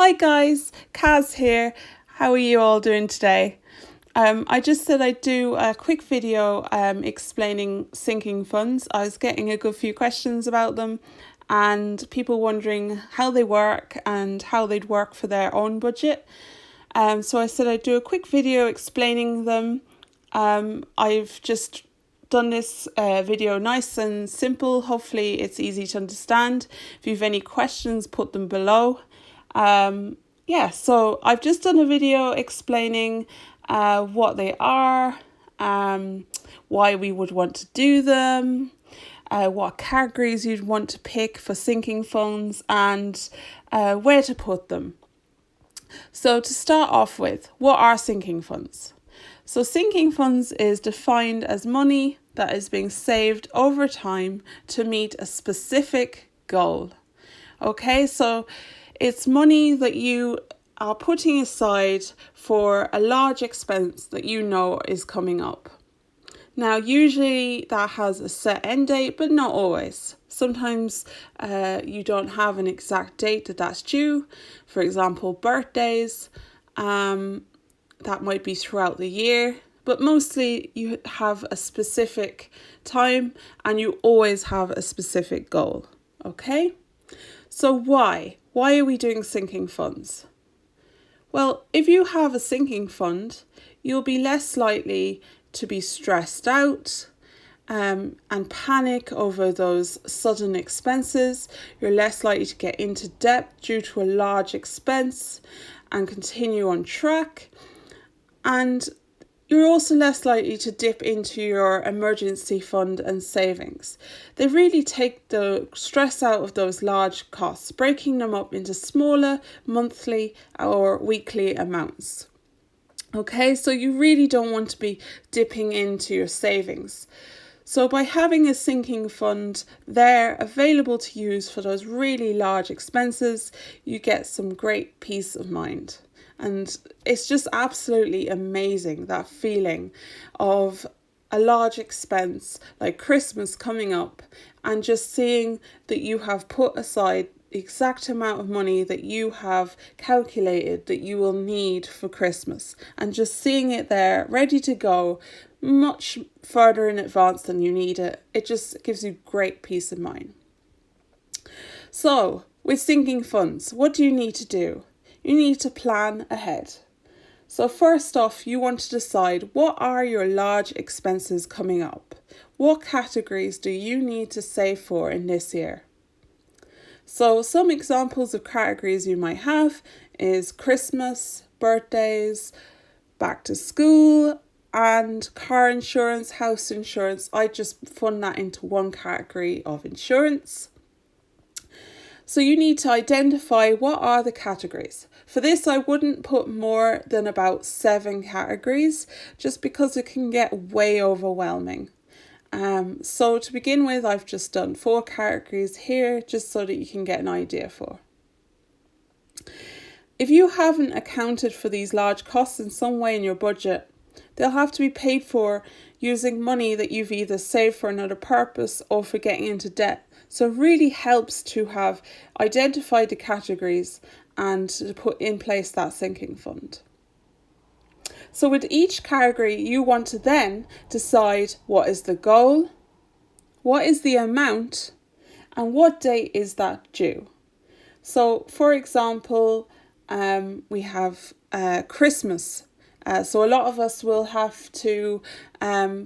Hi guys, Kaz here. How are you all doing today? I just said I'd do a quick video explaining sinking funds. I was getting a good few questions about them and people wondering how they work and how they'd work for their own budget. So I said I'd do a quick video explaining them. I've just done this video nice and simple. Hopefully it's easy to understand. If you have any questions, put them below. So I've just done a video explaining what they are, why we would want to do them, what categories you'd want to pick for sinking funds, and where to put them. So to start off with, what are sinking funds? So sinking funds is defined as money that is being saved over time to meet a specific goal. Okay, so it's money that you are putting aside for a large expense that you know is coming up. Now, usually that has a set end date, but not always. Sometimes you don't have an exact date that's due. For example, birthdays, that might be throughout the year, but mostly you have a specific time and you always have a specific goal. Okay? So why? Why are we doing sinking funds? Well, if you have a sinking fund, you'll be less likely to be stressed out and panic over those sudden expenses. You're less likely to get into debt due to a large expense and continue on track. And you're also less likely to dip into your emergency fund and savings. They really take the stress out of those large costs, breaking them up into smaller monthly or weekly amounts. Okay, so you really don't want to be dipping into your savings. So by having a sinking fund there available to use for those really large expenses, you get some great peace of mind. And it's just absolutely amazing, that feeling of a large expense like Christmas coming up and just seeing that you have put aside the exact amount of money that you have calculated that you will need for Christmas, and just seeing it there ready to go much further in advance than you need it. It just gives you great peace of mind. So with sinking funds, what do you need to do? You need to plan ahead. So first off, you want to decide, what are your large expenses coming up? What categories do you need to save for in this year? So some examples of categories you might have is Christmas, birthdays, back to school, and car insurance, house insurance. I just fund that into one category of insurance. So you need to identify what are the categories. For this, I wouldn't put more than about 7 categories, just because it can get way overwhelming. So to begin with, I've just done 4 categories here, just so that you can get an idea for. If you haven't accounted for these large costs in some way in your budget, they'll have to be paid for using money that you've either saved for another purpose or for getting into debt. So it really helps to have identified the categories and to put in place that sinking fund. So with each category, you want to then decide what is the goal, what is the amount, and what date is that due. So for example, we have Christmas. So a lot of us will have to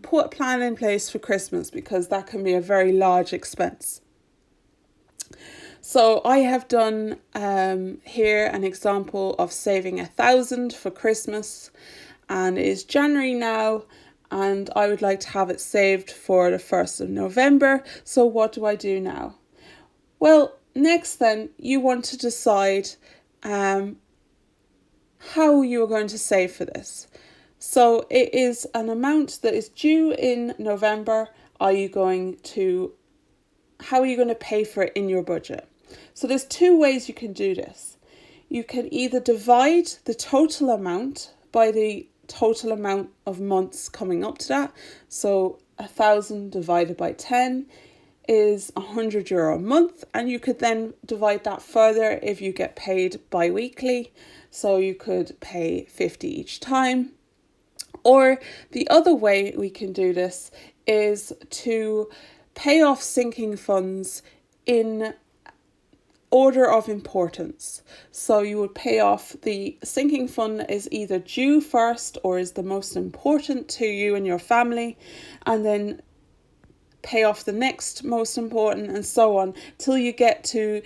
put a plan in place for Christmas, because that can be a very large expense. So I have done here an example of saving 1,000 for Christmas, and it is January now, and I would like to have it saved for the 1st of November. So what do I do now? Well, next then you want to decide how you are going to save for this. So it is an amount that is due in November. How are you going to pay for it in your budget? So there's 2 ways you can do this. You can either divide the total amount by the total amount of months coming up to that. So 1,000 divided by 10 is €100 a month, and you could then divide that further if you get paid bi-weekly. So you could pay 50 each time. Or the other way we can do this is to pay off sinking funds in order of importance. So you would pay off the sinking fund that is either due first or is the most important to you and your family, and then pay off the next most important, and so on till you get to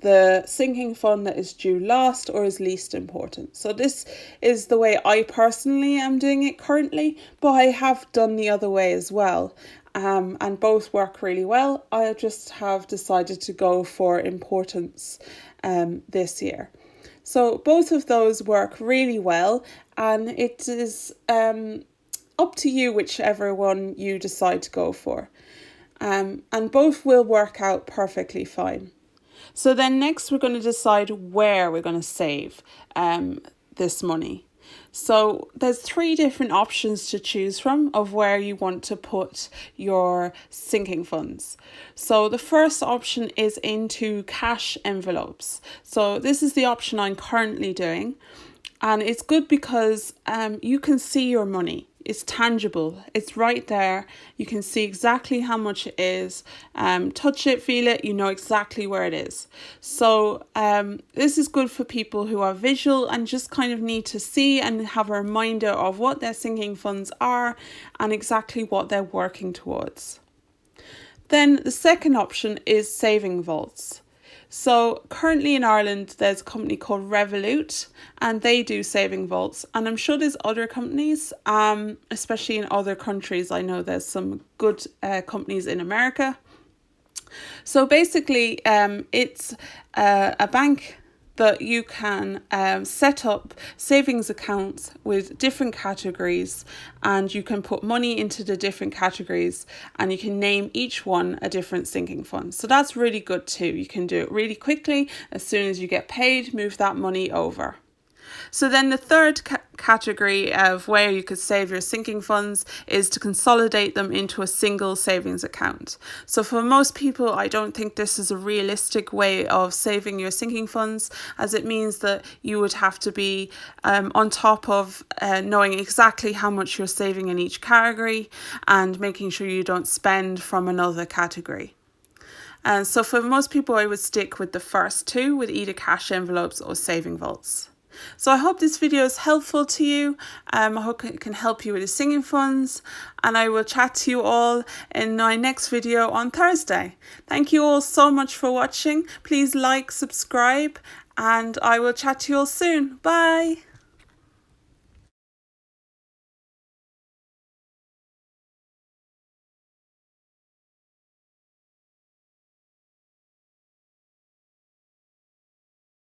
the sinking fund that is due last or is least important. So this is the way I personally am doing it currently, but I have done the other way as well. And both work really well. I just have decided to go for importance this year. So both of those work really well, and it is up to you whichever one you decide to go for. And both will work out perfectly fine. So then next we're going to decide where we're going to save this money. So there's 3 different options to choose from of where you want to put your sinking funds. So the first option is into cash envelopes. So this is the option I'm currently doing. And it's good because you can see your money. It's tangible. It's right there. You can see exactly how much it is. Touch it, feel it. You know exactly where it is. So this is good for people who are visual and just kind of need to see and have a reminder of what their sinking funds are and exactly what they're working towards. Then the second option is saving vaults. So currently in Ireland, there's a company called Revolut, and they do saving vaults. And I'm sure there's other companies, especially in other countries. I know there's some good companies in America. So basically, it's a bank that you can set up savings accounts with different categories, and you can put money into the different categories, and you can name each one a different sinking fund. So that's really good too. You can do it really quickly. As soon as you get paid, move that money over. So then the third category of where you could save your sinking funds is to consolidate them into a single savings account. So for most people, I don't think this is a realistic way of saving your sinking funds, as it means that you would have to be on top of knowing exactly how much you're saving in each category and making sure you don't spend from another category. And so for most people, I would stick with the first 2, with either cash envelopes or saving vaults. So I hope this video is helpful to you. I hope it can help you with the sinking funds, and I will chat to you all in my next video on Thursday. Thank you all so much for watching. Please like, subscribe, and I will chat to you all soon. Bye.